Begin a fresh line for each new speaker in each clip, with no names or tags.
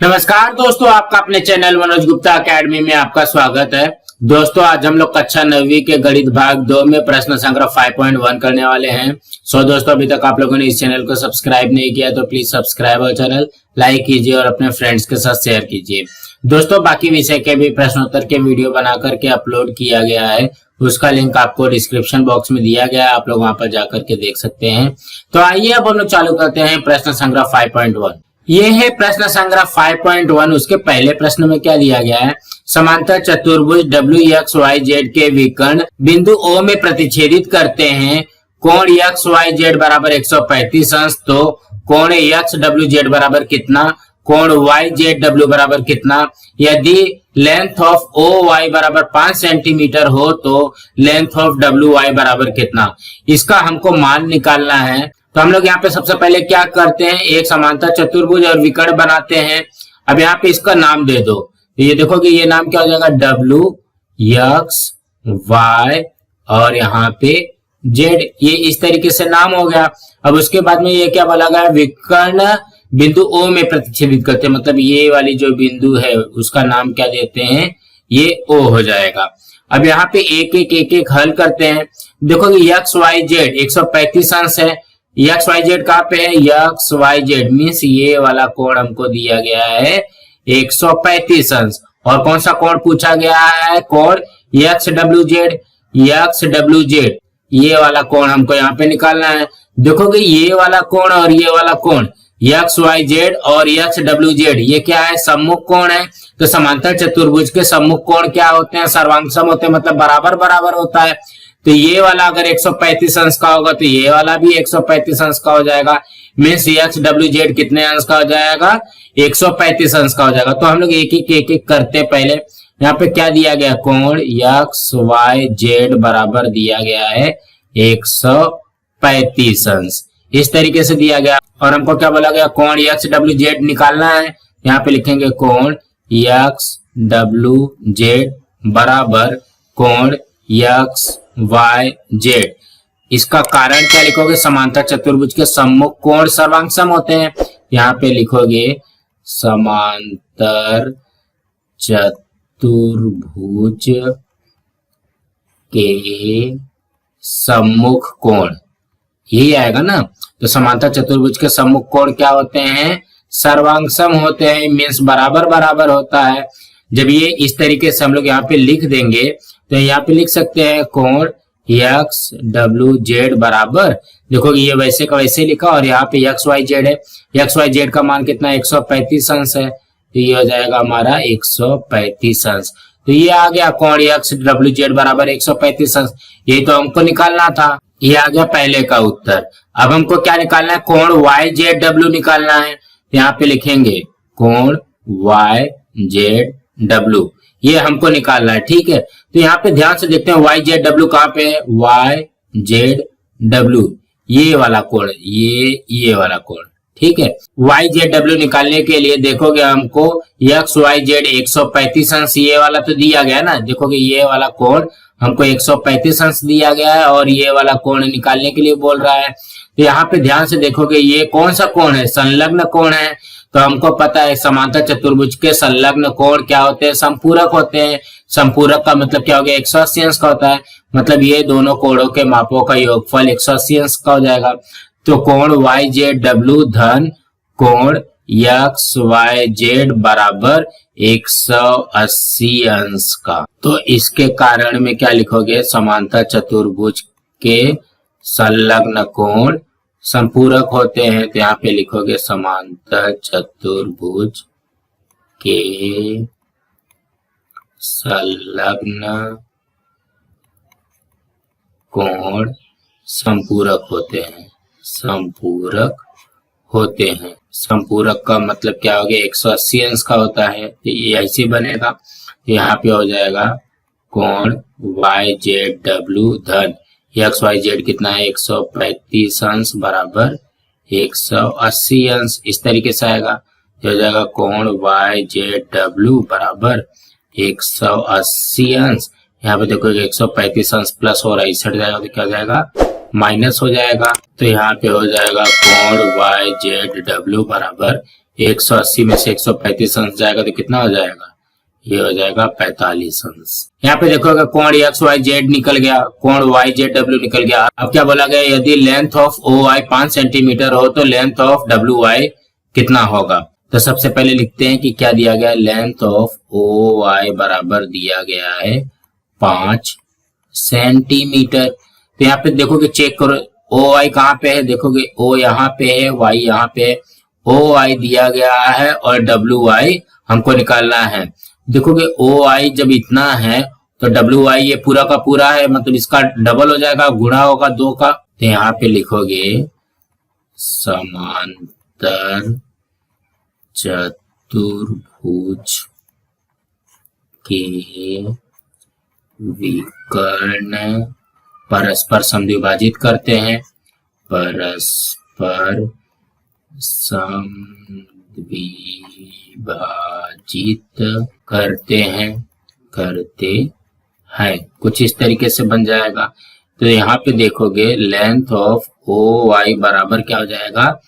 नमस्कार दोस्तों, आपका अपने चैनल मनोज गुप्ता एकेडमी में आपका स्वागत है। दोस्तों, आज हम लोग कक्षा 9वीं के गणित भाग 2 में प्रश्न संग्रह 5.1 करने वाले हैं। दोस्तों, अभी तक आप लोगों ने इस चैनल को सब्सक्राइब नहीं किया तो प्लीज सब्सक्राइब और चैनल लाइक कीजिए और अपने फ्रेंड्स के साथ शेयर कीजिए। दोस्तों, बाकी विषय के भी प्रश्नोत्तर के वीडियो बना करके अपलोड किया गया है, उसका लिंक आपको डिस्क्रिप्शन बॉक्स में दिया गया है, आप लोग वहां पर जाकर के देख सकते हैं। तो आइए अब हम लोग चालू करते हैं प्रश्न संग्रह 5.1। ये है प्रश्न संग्रह 5.1। उसके पहले प्रश्न में क्या दिया गया है? समांतर चतुर्भुज WXYZ के विकर्ण बिंदु O में प्रतिच्छेदित करते हैं। कोण XYZ बराबर 135 अंश, तो कोण XWZ बराबर कितना? कोण YZW बराबर कितना? यदि लेंथ ऑफ OY बराबर 5 सेंटीमीटर हो तो लेंथ ऑफ WY बराबर कितना? इसका हमको मान निकालना है। तो हम लोग यहाँ पे सबसे पहले क्या करते हैं, एक समांतर चतुर्भुज और विकर्ण बनाते हैं। अब यहाँ पे इसका नाम दे दो, तो ये देखो कि ये नाम क्या हो जाएगा, WXY और यहाँ पे Z। ये इस तरीके से नाम हो गया। अब उसके बाद में ये क्या बोला गया, विकर्ण बिंदु O में प्रतिच्छेदित करते हैं, मतलब ये वाली जो बिंदु है उसका नाम क्या देते हैं, ये O हो जाएगा। अब यहाँ पे एक एक हल करते हैं। देखो कि XYZ 135 अंश है। XYZ कहाँ पे है? XYZ मीन्स ये वाला कोण हमको दिया गया है 135 अंश। और कौन सा कोण पूछा गया है? कोण XWZ। XWZ ये वाला कोण हमको यहाँ पे निकालना है। देखो कि ये वाला कोण और ये वाला कोण XYZ और XWZ ये क्या है? सम्मुख कोण है। तो समांतर चतुर्भुज के सम्मुख कोण क्या होते हैं? सर्वांगसम होते हैं, मतलब बराबर बराबर होता है। तो ये वाला अगर 135 अंश का होगा तो ये वाला भी 135 अंश का हो जाएगा। मीन्स XWZ कितने अंश का हो जाएगा? 135 अंश का हो जाएगा। तो हम लोग एक करते पहले। यहाँ पे क्या दिया गया? कोण XYZ बराबर दिया गया है 135 अंश, इस तरीके से दिया गया। और हमको क्या बोला गया? कोण XWZ निकालना है। यहाँ पे लिखेंगे कोण XWZ बराबर कोण XYZ। इसका कारण क्या लिखोगे? समांतर चतुर्भुज के सम्मुख कोण सर्वांगसम होते हैं। यहाँ पे लिखोगे समांतर चतुर्भुज के सम्मुख कोण, यही आएगा ना। तो समांतर चतुर्भुज के सम्मुख कोण क्या होते हैं? सर्वांगसम होते हैं, मीन्स बराबर बराबर होता है। जब ये इस तरीके से हम लोग यहाँ पे लिख देंगे तो यहाँ पे लिख सकते हैं कोण XWZ बराबर, देखो ये वैसे का वैसे लिखा और यहाँ पे XYZ है। XYZ का मान कितना है? 135 अंश है। तो ये हो जाएगा हमारा 135 अंश। तो ये आ गया कोण XWZ बराबर 135 अंश। यही तो हमको निकालना था। ये आ गया पहले का उत्तर। अब हमको क्या निकालना है? कोण YZW निकालना है। यहाँ पे लिखेंगे कोण YZW, ये हमको निकालना है, ठीक है। तो यहाँ पे ध्यान से देखते हैं YZW कहाँ पे है? YZW ये वाला कोण, ये वाला कोण, ठीक है। YZW निकालने के लिए देखोगे हमको XYZ 135 अंश ये वाला तो दिया गया ना। देखोगे ये वाला कोण हमको 135 अंश दिया गया है और ये वाला कोण निकालने के लिए बोल रहा है। तो यहाँ पे ध्यान से देखोगे ये कौन सा कोण है? संलग्न कोण है। तो हमको पता है समांतर चतुर्भुज के संलग्न कोण क्या होते हैं? समपूरक होते हैं। समपूरक का मतलब क्या हो गया? 180 अंश का होता है। मतलब ये दोनों कोणों के मापों का योगफल 180 अंश का हो जाएगा। तो कोण YZW धन कोण XYZ बराबर 180 अंश का। तो इसके कारण में क्या लिखोगे? समांतर चतुर्भुज के संलग्न कोण संपूरक होते हैं। तो यहाँ पे लिखोगे समांतर चतुर्भुज के संलग्न कोण संपूरक होते हैं। संपूरक होते हैं। संपूरक का मतलब क्या हो गया? 180 अंश का होता है। तो ये ऐसे बनेगा। तो यहाँ पे हो जाएगा कोण YZW धन XYZ कितना है? 135 अंश बराबर 180 अंश, इस तरीके से आएगा। हो जाएगा कोण YZW बराबर 180 अंश। यहाँ पे देखो 135 अंश प्लस हो रहा है, 61 जाएगा तो क्या हो जाएगा? माइनस हो जाएगा। तो यहाँ पे हो जाएगा कोण YZW बराबर 180 में से 135 अंश जाएगा तो कितना हो जाएगा, ये हो जाएगा 45 अंश। यहाँ पे देखोगे कोण एक्स वाई जेड निकल गया, कोण वाई जेड डब्ल्यू निकल गया। अब क्या बोला गया, यदि length of O Y 5 centimetre हो तो लेंथ ऑफ डब्ल्यू वाई कितना होगा। तो सबसे पहले लिखते हैं कि क्या दिया गया, लेंथ ऑफ ओ वाई बराबर दिया गया है 5 सेंटीमीटर। तो यहाँ पे देखोगे, चेक करो ओ वाई कहाँ पे है, देखोगे ओ यहाँ पे है, वाई यहाँ पे है। ओ वाई दिया गया है और डब्ल्यू वाई हमको निकालना है। देखोगे ओ आई जब इतना है तो डब्ल्यू आई ये पूरा का पूरा है, मतलब इसका डबल हो जाएगा, गुणा होगा 2 का। तो यहाँ पे लिखोगे समांतर चतुर्भुज के विकर्ण परस्पर समद्विभाजित करते हैं, परस्पर समद्विभाजित करते हैं कुछ इस तरीके से बन जाएगा। तो यहाँ पे देखोगे लेंथ ऑफ ओ वाई बराबर क्या हो जाएगा,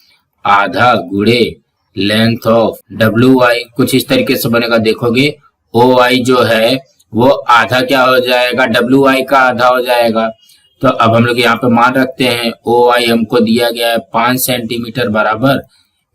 आधा गुणे लेंथ ऑफ डब्ल्यू वाई, कुछ इस तरीके से बनेगा। देखोगे ओ वाई जो है वो आधा क्या हो जाएगा, डब्ल्यू वाई का आधा हो जाएगा। तो अब हम लोग यहाँ पे मान रखते हैं ओ वाई हमको दिया गया है 5 सेंटीमीटर बराबर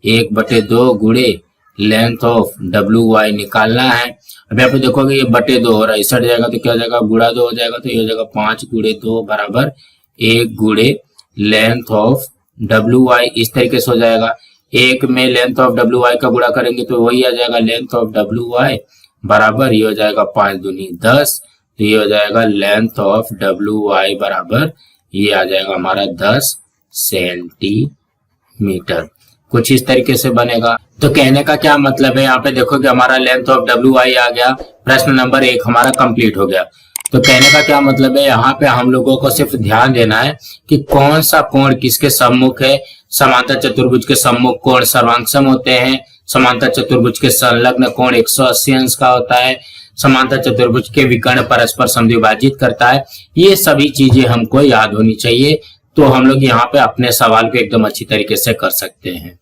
1/2 गुणे लेंथ ऑफ डब्ल्यू वाई निकालना है। अब यहाँ पे देखोगे ये बटे 2 हो रहा है, इसट जाएगा तो क्या हो जाएगा, गुणा 2 हो जाएगा। तो ये हो जाएगा 5 गुणे 2 बराबर 1 गुणे लेंथ ऑफ डब्ल्यू वाई, इस तरीके से हो जाएगा। 1 में लेंथ ऑफ डब्ल्यू वाई का गुणा करेंगे तो वही आ जाएगा लेंथ ऑफ डब्ल्यू वाई बराबर, ये हो जाएगा 5 दूनी 10। तो ये हो जाएगा लेंथ ऑफ डब्ल्यू वाई बराबर, ये आ जाएगा हमारा 10 सेंटीमीटर। कुछ इस तरीके से बनेगा। तो कहने का क्या मतलब है, यहाँ पे देखो कि हमारा लेंथ ऑफ डब्ल्यू वाई आ गया, प्रश्न नंबर 1 हमारा कंप्लीट हो गया। तो कहने का क्या मतलब है, यहाँ पे हम लोगों को सिर्फ ध्यान देना है कि कौन सा कोण किसके सम्मुख है। समांतर चतुर्भुज के सम्मुख कोण सर्वांगसम होते हैं, समांतर चतुर्भुज के संलग्न कोण 180 अंश का होता है, समांतर चतुर्भुज के विकर्ण परस्पर समद्विभाजित करता है। ये सभी चीजें हमको याद होनी चाहिए, तो हम लोग यहाँ पे अपने सवाल को एकदम अच्छी तरीके से कर सकते हैं।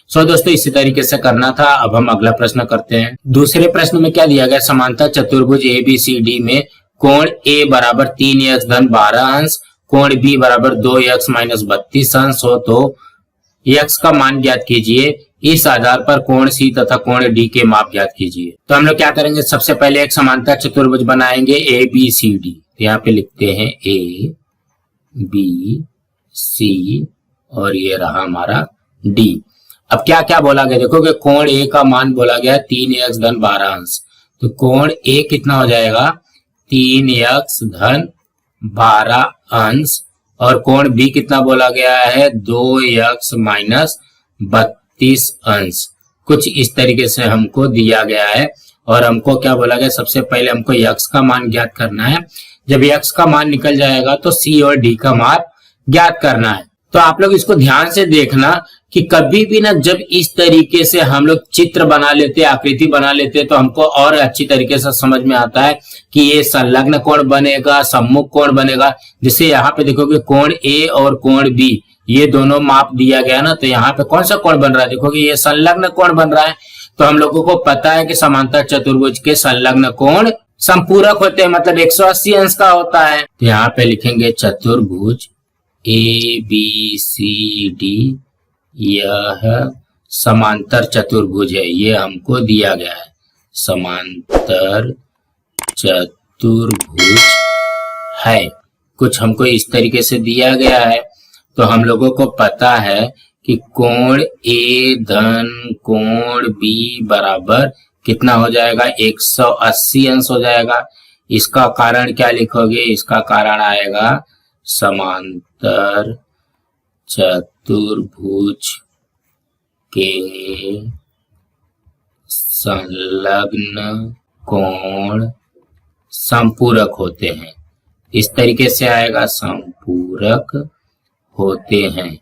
दोस्तों इसी तरीके से करना था। अब हम अगला प्रश्न करते हैं। दूसरे प्रश्न में क्या दिया गया, समांतर चतुर्भुज ABCD में कोण A बराबर 3x धन 12 अंश, कोण B बराबर 2x माइनस 32 अंश हो तो x का मान ज्ञात कीजिए। इस आधार पर कोण C तथा कोण D के माप ज्ञात कीजिए। तो हम लोग क्या करेंगे, सबसे पहले एक समांतर चतुर्भुज बनाएंगे ABCD। यहाँ पे लिखते हैं ABC और ये रहा हमारा D। अब क्या क्या बोला गया, देखोगे कोण A का मान बोला गया 3x धन 12 अंश। तो कोण A कितना हो जाएगा, 3x धन 12 अंश, और कोण B कितना बोला गया है, 2x माइनस 32 अंश। कुछ इस तरीके से हमको दिया गया है। और हमको क्या बोला गया, सबसे पहले हमको x का मान ज्ञात करना है। जब x का मान निकल जाएगा तो C और D का माप ज्ञात करना है। तो आप लोग इसको ध्यान से देखना कि कभी भी ना जब इस तरीके से हम लोग चित्र बना लेते, आकृति बना लेते, तो हमको और अच्छी तरीके से समझ में आता है कि ये संलग्न कोण बनेगा, सम्मुख कोण बनेगा। जैसे यहाँ पे देखोगे कोण A और कोण B ये दोनों माप दिया गया ना, तो यहाँ पे कौन सा कोण बन रहा है, देखोगे ये संलग्न कोण बन रहा है। तो हम लोगों को पता है कि समांतर चतुर्भुज के संलग्न कोण संपूरक होते हैं, मतलब 180 अंश का होता है। तो यहाँ पे लिखेंगे चतुर्भुज ABCD, यह समांतर चतुर्भुज है, ये हमको दिया गया है समांतर चतुर्भुज है। कुछ हमको इस तरीके से दिया गया है। तो हम लोगों को पता है कि कोण A धन कोण B बराबर कितना हो जाएगा, 180 अंश हो जाएगा। इसका कारण क्या लिखोगे, इसका कारण आएगा समांतर चतुर्भुज के संलग्न कोण संपूरक होते हैं। इस तरीके से आएगा, संपूरक होते हैं।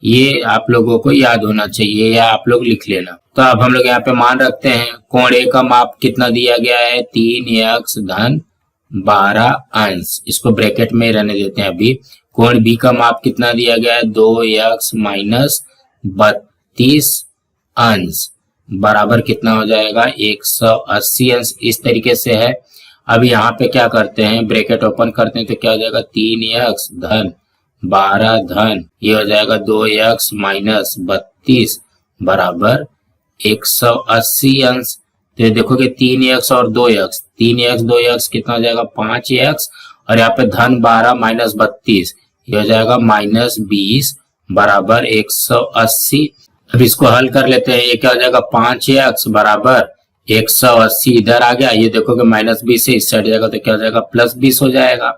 ये आप लोगों को याद होना चाहिए या आप लोग लिख लेना। तो अब हम लोग यहाँ पे मान रखते हैं कोण A का माप कितना दिया गया है, 3x धन 12 अंश। इसको ब्रैकेट में रहने देते हैं अभी। कोण बी का माप कितना दिया गया है 2x माइनस 32 अंश बराबर कितना हो जाएगा 180 अंश। इस तरीके से है। अब यहाँ पे क्या करते हैं, ब्रैकेट ओपन करते हैं तो क्या हो जाएगा 3x धन 12 धन ये हो जाएगा 2x माइनस 32 बराबर 180 अंश। तो देखोगे 3x और 2x, 3x 2x कितना हो जाएगा 5x और यहाँ पे धन 12 माइनस 32 ये हो जाएगा माइनस 20 बराबर 180। अब इसको हल कर लेते हैं। ये क्या हो जाएगा 5x बराबर 180 इधर आ गया, ये देखोगे माइनस 20 से इस साइड जाएगा तो क्या हो जाएगा प्लस 20 हो जाएगा।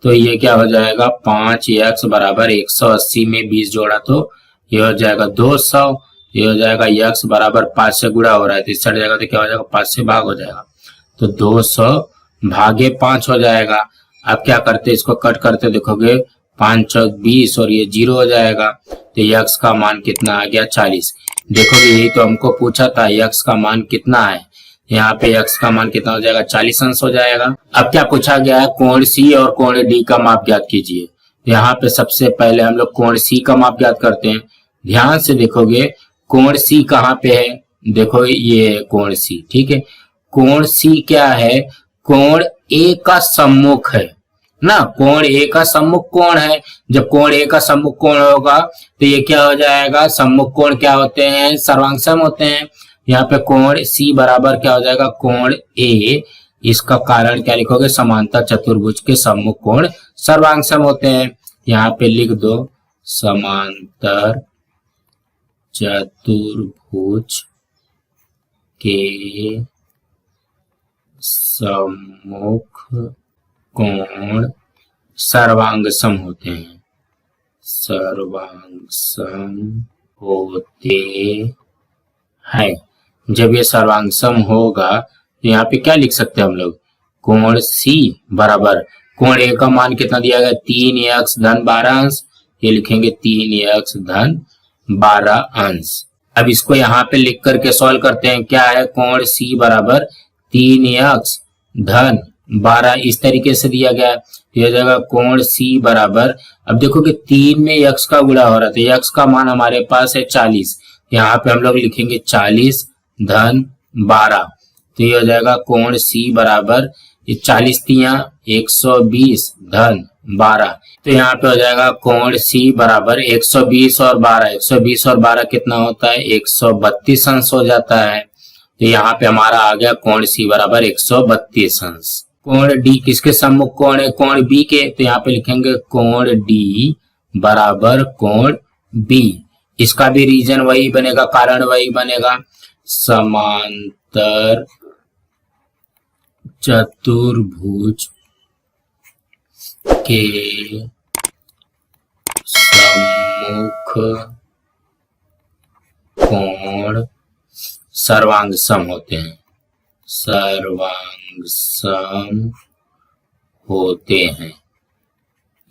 तो ये क्या हो जाएगा 5x बराबर 180 में 20 जोड़ा तो ये हो जाएगा 200। ये हो जाएगा x बराबर 5 से गुणा हो रहा है तो इस साइड जाएगा तो क्या हो जाएगा 5 से भाग हो जाएगा तो 200 भागे 5 हो जाएगा। अब क्या करते इसको कट करते देखोगे 5 चौक 20 और ये 0 हो जाएगा तो x का मान कितना आ गया 40। देखोगे यही तो हमको पूछा था x का मान कितना है, यहाँ पे x का मान कितना हो जाएगा 40 अंश हो जाएगा। अब क्या पूछा गया है कोण C और कोण D का माप ज्ञात कीजिए। यहाँ पे सबसे पहले हम लोग कोण C का माप ज्ञात करते हैं। ध्यान से देखोगे कोण C कहाँ पे है, देखो ये है कोण C, ठीक है। कोण C क्या है, कोण A का सम्मुख है ना, कोण A का सम्मुख कोण है। जब कोण A का सम्मुख कोण होगा तो ये क्या हो जाएगा, सम्मुख कोण क्या होते हैं सर्वांग होते हैं। यहाँ पे कोण C बराबर क्या हो जाएगा कोण A, इसका कारण क्या लिखोगे समांतर चतुर्भुज के सम्मुख कोण सर्वांग होते हैं। यहाँ पे लिख दो समांतर चतुर्भुज के सम्मुख कोण सर्वांग सम होते हैं, सर्वांग सम होते हैं। जब ये सर्वांग सम होगा तो यहाँ पे क्या लिख सकते हैं हम लोग, कोण C बराबर कोण A का मान कितना दिया गया 3x धन 12 अंश, ये लिखेंगे 3x धन 12 अंश। अब इसको यहाँ पे लिख करके सॉल्व करते हैं। क्या है कोण C बराबर 3x धन 12 इस तरीके से दिया गया है। तो यह जाएगा कोण C बराबर, अब देखो कि 3 में x का गुणा हो रहा है तो x का मान हमारे पास है 40, यहाँ पे हम लोग लिखेंगे 40 धन 12। तो ये हो जाएगा कोण C बराबर 40 तिया 120 धन 12। तो यहाँ पे हो जाएगा कोण C बराबर 120 और 12, 120 और 12 कितना होता है 132 अंश हो जाता है। तो यहाँ पे हमारा आ गया कोण C बराबर 132 अंश। कोण D किसके सम्मुख कोण है, कोण B के, तो यहाँ पे लिखेंगे कोण D बराबर कोण B। इसका भी रीजन वही बनेगा, कारण वही बनेगा, समांतर चतुर्भुज के सम्मुख कोण सर्वांग सम होते हैं, सर्वांग सम होते हैं।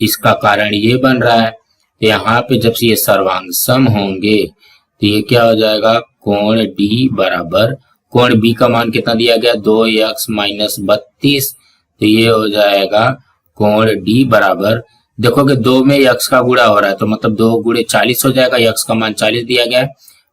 इसका कारण ये बन रहा है तो यहाँ पे जब से ये सर्वांग सम होंगे तो ये क्या हो जाएगा कोण D बराबर कोण B का मान कितना दिया गया 2x माइनस 32, तो ये हो जाएगा कोण D बराबर, देखोगे 2 में x का गुणा हो रहा है तो मतलब 2 गुणे 40 हो जाएगा, x का मान 40 दिया गया है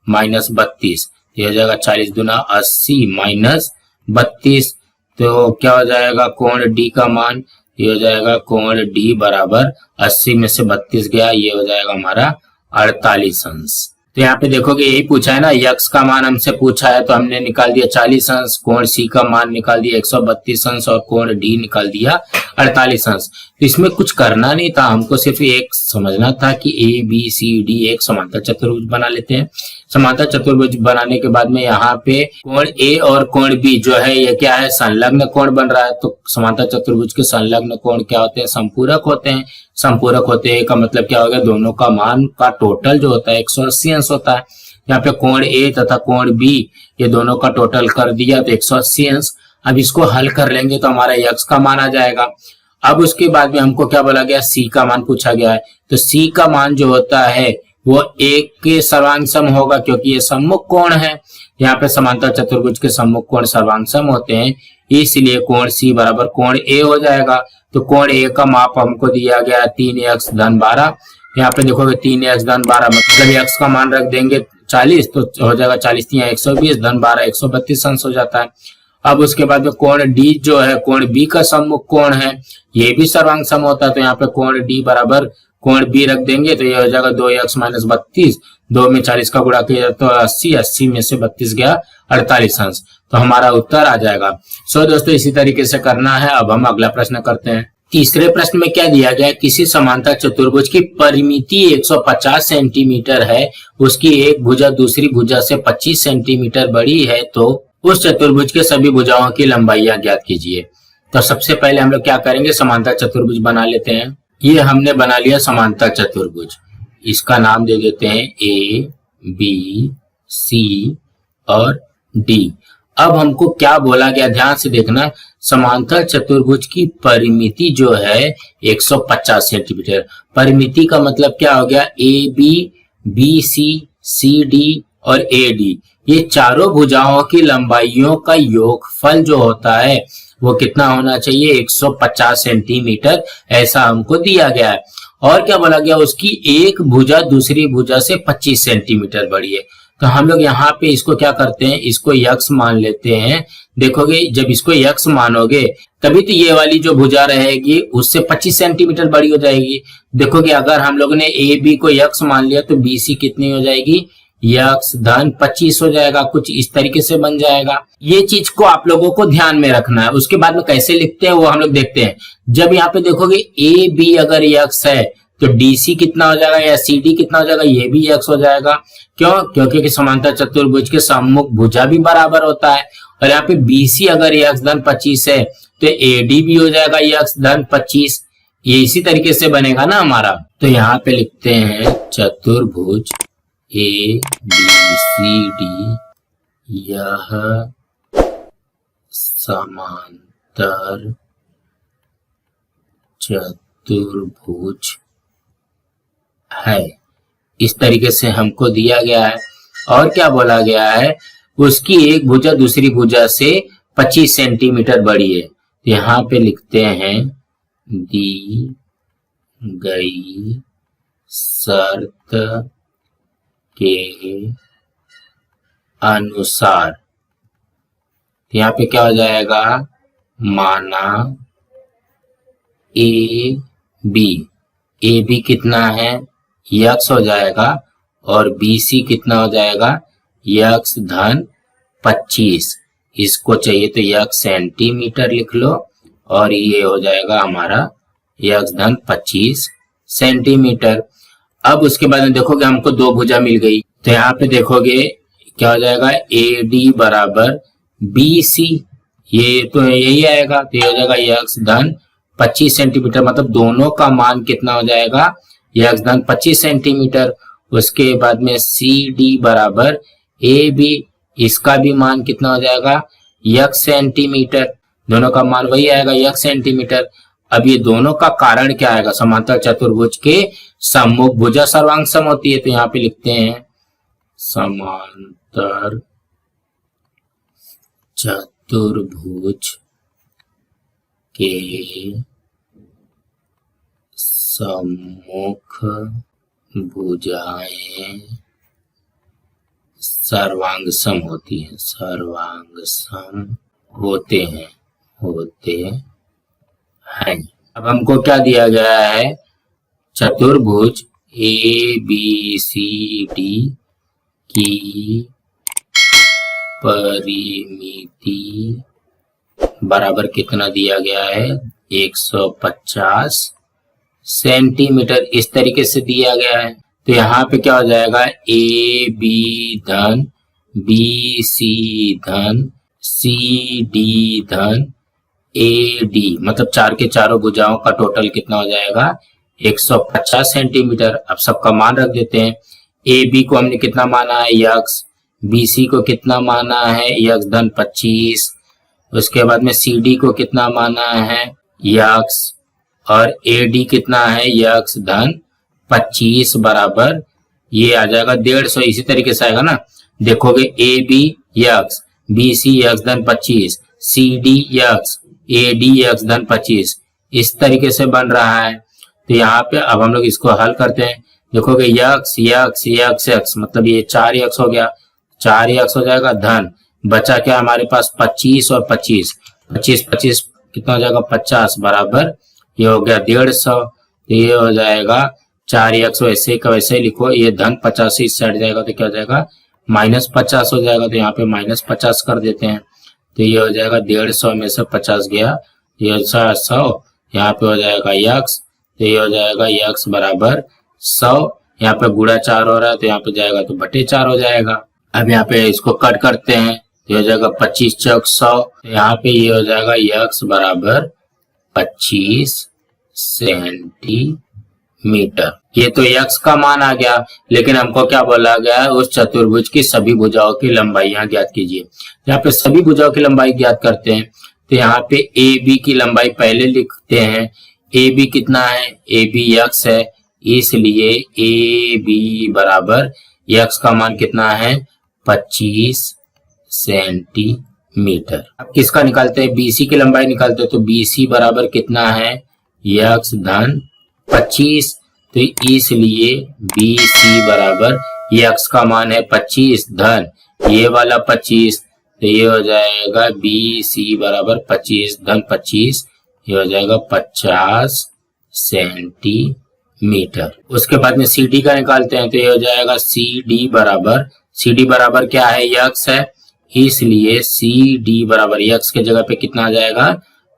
माइनस 32, ये हो जाएगा 40 दूना 80 माइनस 32। तो क्या हो जाएगा कोण D का मान, ये हो जाएगा कोण D बराबर 80 में से 32 गया, ये हो जाएगा हमारा 48 अंश। तो यहाँ पे देखोगे यही पूछा है ना, x का मान हमसे पूछा है तो हमने निकाल दिया 40 अंश, कोण C का मान निकाल दिया 132 अंश और कोण D निकाल दिया 48 अंश। तो इसमें कुछ करना नहीं था, हमको सिर्फ एक समझना था कि A B C D एक समांतर चतुर्भुज बना लेते हैं। समांतर चतुर्भुज बनाने के बाद में यहाँ पे कोण A और कोण B जो है ये क्या है संलग्न कोण बन रहा है। तो समांतर चतुर्भुज के संलग्न कोण क्या होते हैं, संपूरक होते हैं। संपूरक होते हैं का मतलब क्या हो गया, दोनों का मान का टोटल जो होता है 180 अंश होता है। यहाँ पे कोण A तथा कोण B ये दोनों का टोटल कर दिया तो 180 अंश। अब इसको हल कर लेंगे तो हमारा x का मान आ जाएगा। अब उसके बाद में हमको क्या बोला गया, C का मान पूछा गया है, तो C का मान जो होता है वो 1 के सर्वांग सम होगा क्योंकि ये सम्मुख कोण है। यहाँ पे समांतर चतुर्भुज के सम्मुख कोण सर्वांग सम होते हैं, इसलिए कोण C बराबर कोण A हो जाएगा। तो कोण ए का माप हमको दिया गया 3x धन 12। यहाँ पे देखोगे 3x धन 12 मतलब x का मान रख देंगे 40 तो हो जाएगा 40 या 120 धन 12 132 अंश हो जाता है। अब उसके बाद में कोण डी जो है कोण बी का सम्मुख कोण है, ये भी सर्वांग सम होता है, तो यहाँ पे कोण डी बराबर कोण बी रख देंगे तो ये हो जाएगा 2x माइनस 32, 2 में 40 का गुणा किया तो 80, 80 में से 32 गया 48 अंश, तो हमारा उत्तर आ जाएगा। सो दोस्तों इसी तरीके से करना है। अब हम अगला प्रश्न करते हैं। तीसरे प्रश्न में क्या दिया गया है, किसी समांतर चतुर्भुज की परिमिति 150 सेंटीमीटर है, उसकी एक भुजा दूसरी भुजा से 25 सेंटीमीटर बड़ी है, तो उस चतुर्भुज के सभी भुजाओं की लंबाइयां ज्ञात कीजिए। तो सबसे पहले हम लोग क्या करेंगे, समांतर चतुर्भुज बना लेते हैं। ये हमने बना लिया समांतर चतुर्भुज, इसका नाम दे देते हैं ए बी सी और डी। अब हमको क्या बोला गया, ध्यान से देखना, समांतर चतुर्भुज की परिमिति जो है 150 सेंटीमीटर। परिमिति का मतलब क्या हो गया, ए बी सी डी और ए डी, ये चारों भुजाओं की लंबाइयों का योगफल जो होता है वो कितना होना चाहिए, 150 सेंटीमीटर, ऐसा हमको दिया गया है। और क्या बोला गया, उसकी एक भुजा दूसरी भुजा से 25 सेंटीमीटर बड़ी है। तो हम लोग यहाँ पे इसको क्या करते हैं, इसको यक्स मान लेते हैं। देखोगे जब इसको यक्स मानोगे तभी तो ये वाली जो भुजा रहेगी उससे 25 सेंटीमीटर बड़ी हो जाएगी। देखोगे अगर हम लोग ने ए बी को यक्स मान लिया तो बी सी कितनी हो जाएगी, यक्स धन 25 हो जाएगा, कुछ इस तरीके से बन जाएगा। ये चीज को आप लोगों को ध्यान में रखना है। उसके बाद में कैसे लिखते हैं वो हम लोग देखते हैं। जब यहाँ पे देखोगे ए बी अगर यक्स है तो डीसी कितना हो जाएगा या सी डी कितना हो जाएगा, ये भी यक्स हो जाएगा। क्यों, क्योंकि समांतर चतुर्भुज के सम्मुख भुजा भी बराबर होता है। और यहाँ पे बीसी अगर यक्स धन 25 है तो एडी भी हो जाएगा यक्स धन 25। ये इसी तरीके से बनेगा ना हमारा। तो यहाँ पे लिखते हैं चतुर्भुज ए बी सी डी, यह समांतर चतुर्भुज है, इस तरीके से हमको दिया गया है। और क्या बोला गया है, उसकी एक भुजा दूसरी भुजा से 25 सेंटीमीटर बड़ी है। यहाँ पे लिखते हैं दी गई शर्त के अनुसार, यहाँ पे क्या हो जाएगा, माना ए बी कितना है, यक्स हो जाएगा, और बी सी कितना हो जाएगा, यक्स धन 25। इसको चाहिए तो यक्स सेंटीमीटर लिख लो और ये हो जाएगा हमारा यक्स धन 25 सेंटीमीटर। अब उसके बाद में देखोगे हमको दो भुजा मिल गई, तो यहाँ पे देखोगे क्या हो जाएगा, ए डी बराबर बी सी, ये तो यही आएगा, तो ये हो जाएगा यक्स धन 25 सेंटीमीटर, मतलब दोनों का मान कितना हो जाएगा, यक्स धन 25 सेंटीमीटर। उसके बाद में सी डी बराबर ए बी, इसका भी मान कितना हो जाएगा, यक्स सेंटीमीटर, दोनों का मान वही आएगा यक्स सेंटीमीटर। अब ये दोनों का कारण क्या आएगा, समांतर चतुर्भुज के सम्मुख भुजा सर्वांग सम होती है, तो यहाँ पे लिखते हैं समांतर चतुर्भुज के सम्मुख भुजाएं सर्वांग सम होती है, सर्वांग सम होते हैं। अब हमको क्या दिया गया है, चतुर्भुज ए बी सी डी की परिमिति बराबर कितना दिया गया है, 150 सेंटीमीटर, इस तरीके से दिया गया है। तो यहाँ पे क्या हो जाएगा, ए बी धन बी सी धन सी डी धन ए डी, मतलब चार के चारों भुजाओं का टोटल कितना हो जाएगा, 150 सेंटीमीटर। अब सबका मान रख देते हैं। ए बी को हमने कितना माना है, यक्स, बी सी को कितना माना है, यक्स धन 25। उसके बाद में सी डी को कितना माना है, यक्स, और ए डी कितना है, यक्स धन 25 बराबर ये आ जाएगा 150। इसी तरीके से आएगा ना, देखोगे A B x, B C x धन 25, C D x, A D x धन 25, इस तरीके से बन रहा है। तो यहाँ पे अब हम लोग इसको हल करते हैं। देखोगे यक्स यक्स यक्स यक्स मतलब ये 4 हो गया, 4 हो जाएगा धन, बचा क्या हमारे पास 25 और 25, 25 कितना हो जाएगा 50 बराबर ये हो गया 150। तो ये हो जाएगा 4 वैसे का वैसे ही लिखो, ये धन 50 इस साइड जाएगा तो क्या हो जाएगा -50 हो जाएगा। तो यहाँ पे -50 कर देते हैं। तो ये हो जाएगा 150 में से 50 गया, ये 100, यहाँ पे हो जाएगा यक्स, तो ये हो जाएगा यक्स बराबर 100। यहाँ पे गुणा 4 हो रहा है तो यहाँ पे जाएगा तो बटे 4 हो जाएगा। अब यहाँ पे इसको कट करते हैं, ये हो जाएगा 25 चौक 100, यहाँ पे ये हो जाएगा यक्स बराबर 25 सेंटीमीटर। ये तो यक्स का मान आ गया, लेकिन हमको क्या बोला गया है, उस चतुर्भुज की सभी भुजाओं की लंबाइयां ज्ञात कीजिए। यहाँ पे सभी भुजाओं की लंबाई ज्ञात करते हैं। तो यहाँ पे ए बी की लंबाई पहले लिखते हैं। ए बी कितना है, ए बी यक्स है, इसलिए ए बी बराबर यक्स का मान कितना है 25 सेंटीमीटर। अब किसका निकालते हैं, बीसी की लंबाई निकालते हैं। तो बीसी बराबर कितना है यक्स धन 25, तो इसलिए बीसी बराबर यक्स का मान है 25 धन ये वाला 25, तो ये हो जाएगा बीसी बराबर 25 धन 25, ये हो जाएगा 50 सेंटीमीटर। उसके बाद में सी डी का निकालते हैं। तो ये हो जाएगा सी डी बराबर क्या है यक्स है, इसलिए सी डी बराबर यक्स के जगह पे कितना आ जाएगा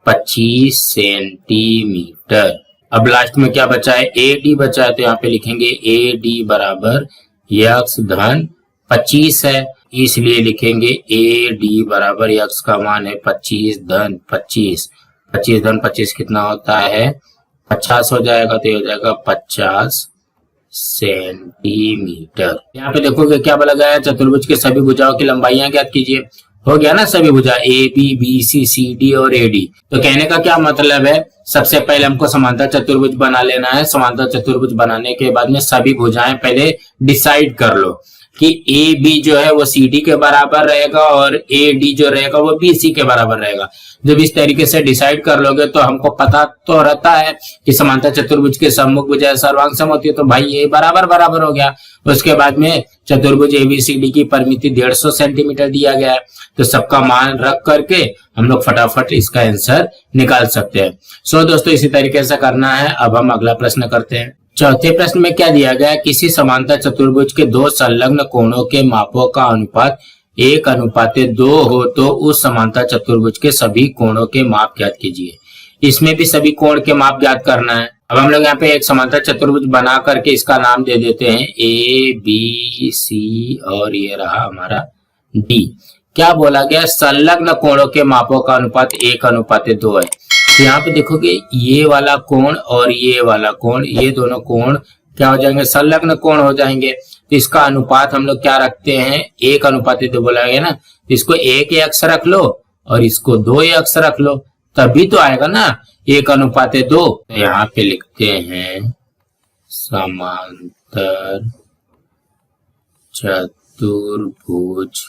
25 सेंटीमीटर। अब लास्ट में क्या बचा है, ए डी बचा है। तो यहाँ पे लिखेंगे ए डी बराबर यक्स धन 25 है, इसलिए लिखेंगे ए डी बराबर यक्स का मान है 25 धन 25, 25 धन 25 कितना होता है 50 हो जाएगा। तो ये हो जाएगा 50 सेंटीमीटर। यहाँ पे देखोगे क्या बोला गया है, चतुर्भुज के सभी भुजाओं की लंबाइयां ज्ञात कीजिए। हो गया ना सभी भुजा A B B C C D और ए डी। तो कहने का क्या मतलब है, सबसे पहले हमको समांतर चतुर्भुज बना लेना है। समांतर चतुर्भुज बनाने के बाद में सभी भुजाएं पहले डिसाइड कर लो कि ए बी जो है वो सी डी के बराबर रहेगा और ए डी जो रहेगा वो बी सी के बराबर रहेगा। जब इस तरीके से डिसाइड कर लोगे तो हमको पता तो रहता है कि समांतर चतुर्भुज के सम्मुख भुजाएं सर्वांग सम होती है, तो भाई ये बराबर हो गया। उसके बाद में चतुर्भुज एबीसीडी की परिमिति 150 सेंटीमीटर दिया गया है, तो सबका मान रख करके हम लोग फटाफट इसका आंसर निकाल सकते हैं। सो दोस्तों इसी तरीके से करना है। अब हम अगला प्रश्न करते हैं। चौथे प्रश्न में क्या दिया गया है, किसी समांतर चतुर्भुज के दो संलग्न कोणों के मापों का अनुपात 1:2 हो तो उस समांतर चतुर्भुज के सभी कोणों के माप ज्ञात कीजिए। इसमें भी सभी कोण के माप ज्ञात करना है। अब हम लोग यहाँ पे एक समांतर चतुर्भुज बना करके इसका नाम दे देते हैं ए बी सी और ये रहा हमारा डी। क्या बोला गया, संलग्न कोणों के मापों का अनुपात 1:2 है। तो यहाँ पे देखोगे ये वाला कोण और ये वाला कोण, ये दोनों कोण क्या हो जाएंगे, संलग्न कोण हो जाएंगे। तो इसका अनुपात हम लोग क्या रखते हैं 1:2 बोला गया ना, तो इसको 1 रख लो और इसको 2 रख लो, तभी तो आएगा ना 1:2। तो यहाँ पे लिखते हैं समांतर चतुर्भुज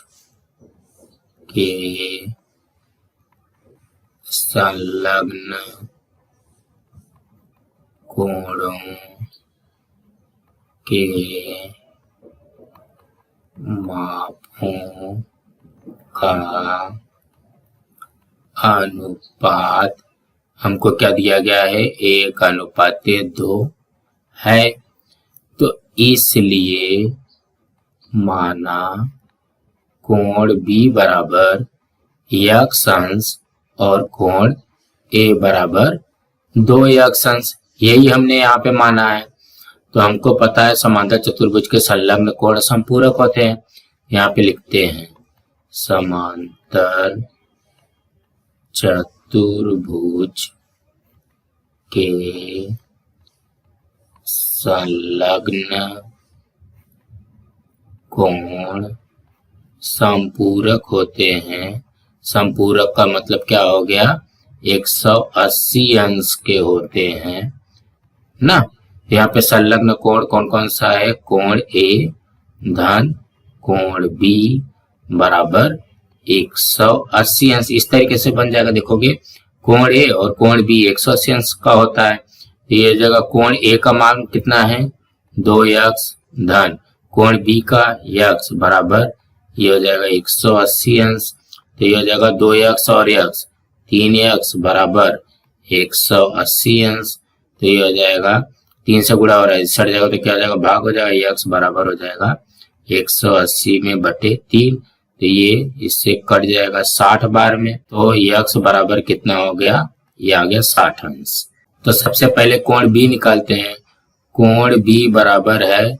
के संलग्न कोणों के मापों का अनुपात हमको क्या दिया गया है 1:2 है। तो इसलिए माना कोण बी बराबर x अंश और कोण ए बराबर 2x अंश, यही हमने यहाँ पे माना है। तो हमको पता है समांतर चतुर्भुज के संलग्न कोण संपूरक होते हैं। यहाँ पे लिखते हैं समांतर चतुर्भुज के संलग्न कोण संपूरक होते हैं। संपूरक का मतलब क्या हो गया, 180 अंश के होते हैं ना। यहाँ पे संलग्न कोण कौन कौन सा है, कोण ए धन कोण बी बराबर 180 अंश। इस तरीके से बन जाएगा, देखोगे कोण ए और कोण बी 180 अंश का होता है। तो ये जगह कोण ए का मान कितना है 2x धन कोण बी का x बराबर ये हो जाएगा 180 अंश। तो ये हो जाएगा 2x और x 3x बराबर 180 अंश। तो ये हो जाएगा 3 से गुणा हो रहा है सट जाएगा तो क्या हो जाएगा भाग हो जाएगा x बराबर हो जाएगा 180 में बटे 3। तो ये इससे कट जाएगा 60 बार में। तो x बराबर कितना हो गया ये आ गया 60 अंश। तो सबसे पहले कोण b निकालते हैं। कोण b बराबर है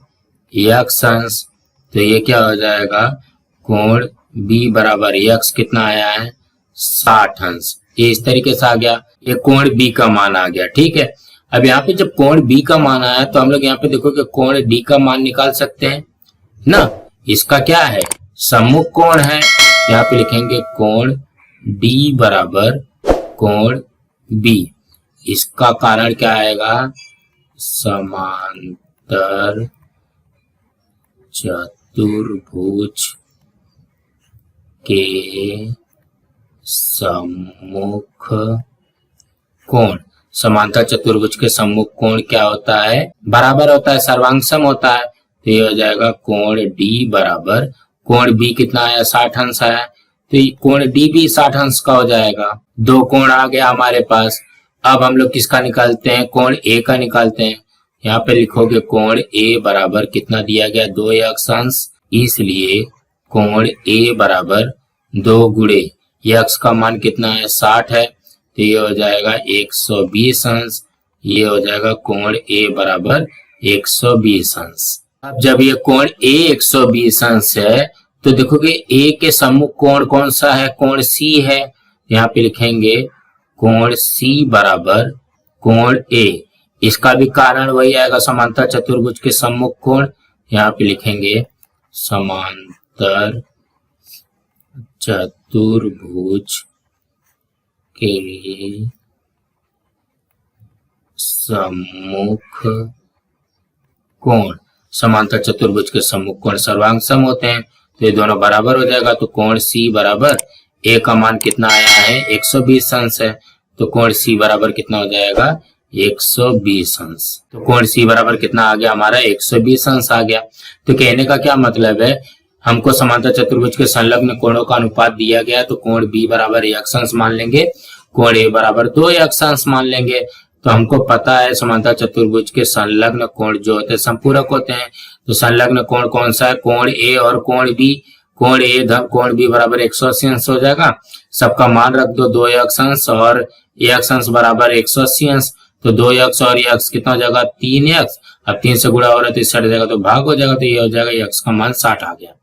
x अंश। तो ये क्या हो जाएगा कोण b बराबर x कितना आया है 60 अंश। ये इस तरीके से आ गया। ये कोण b का मान आ गया। ठीक है, अब यहाँ पे जब कोण b का मान आया तो हम लोग यहाँ पे देखो कि कोण d का मान निकाल सकते हैं ना। इसका क्या है सम्मुख कोण है। यहाँ पे लिखेंगे कोण d बराबर कोण b। इसका कारण क्या आएगा समांतर चतुर्भुज के सम्मुख कोण। समांतर चतुर्भुज के सम्मुख कोण क्या होता है बराबर होता है सर्वांग सम होता है। तो ये हो जाएगा कोण d बराबर कोण b कितना आया 60 अंश आया। तो कोण d भी 60 अंश का हो जाएगा। दो कोण आ गया हमारे पास। अब हम लोग किसका निकालते हैं कोण a का निकालते हैं। यहाँ पे लिखोगे कोण a बराबर कितना दिया गया 2x अंश। इसलिए कोण a बराबर 2 गुणे x का मान कितना है 60 है। तो ये हो जाएगा 120 अंश। ये हो जाएगा कोण a बराबर 120 अंश। अब जब ये कोण a 120 अंश है तो देखोगे a के सम्मुख कोण कौन सा है कोण c है। यहाँ पे लिखेंगे कोण c बराबर कोण a। इसका भी कारण वही आएगा समांतर चतुर्भुज के सम्मुख कोण। यहाँ पे लिखेंगे समांतर चतुर्भुज के सम्मुख कोण। समांतर चतुर्भुज के सम्मुख कोण सर्वांग सम होते हैं। तो ये दोनों बराबर हो जाएगा। तो कोण c बराबर a का मान कितना आया है 120 अंश है। तो कोण c बराबर कितना हो जाएगा 120 अंश। तो कोण c बराबर कितना आ गया हमारा 120 अंश आ गया। तो कहने का क्या मतलब है हमको समांतर चतुर्भुज के संलग्न कोणों का अनुपात दिया गया। तो कोण b बराबर x अंश मान लेंगे कोण a बराबर 2x अंश मान लेंगे। तो हमको पता है समांतर चतुर्भुज के संलग्न कोण जो होते हैं संपूरक होते हैं। तो संलग्न कोण कौन सा है कोण a और कोण b। कोण a धन कोण b बराबर 180 अंश हो जाएगा। सबका मान रख दो 2x अंश और x अंश बराबर 180 अंश। तो 2x और x कितना हो जाएगा 3x। अब 3 से गुणा हो रहा है तो सट जाएगा तो भाग हो जाएगा। तो ये हो जाएगा x का मान 60 आ गया।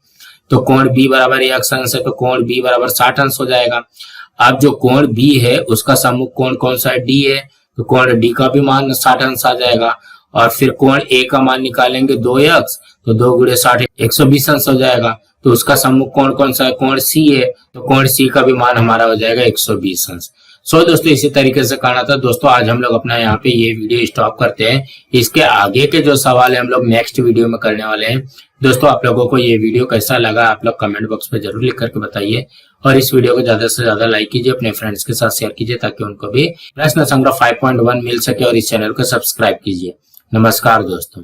तो कोण b बराबर x अंश है तो कोण b बराबर 60 अंश हो जाएगा। अब जो कोण b है उसका सम्मुख कोण कौन सा है d है। तो कोण d का भी मान 60 अंश आ जाएगा। और फिर कोण a का मान निकालेंगे 2x। तो 2 गुणे 60 120 अंश हो जाएगा। तो उसका सम्मुख कोण कौन सा है कोण c है। तो कोण c का भी मान हमारा हो जाएगा 120 अंश। सो दोस्तों इसी तरीके से करना था। दोस्तों आज हम लोग अपना यहाँ पे ये वीडियो स्टॉप करते हैं। इसके आगे के जो सवाल है हम लोग नेक्स्ट वीडियो में करने वाले हैं। दोस्तों आप लोगों को ये वीडियो कैसा लगा आप लोग कमेंट बॉक्स में जरूर लिख करके बताइए और इस वीडियो को ज्यादा से ज्यादा लाइक कीजिए अपने फ्रेंड्स के साथ शेयर कीजिए ताकि उनको भी प्रश्न संग्रह 5.1 मिल सके और इस चैनल को सब्सक्राइब कीजिए। नमस्कार दोस्तों।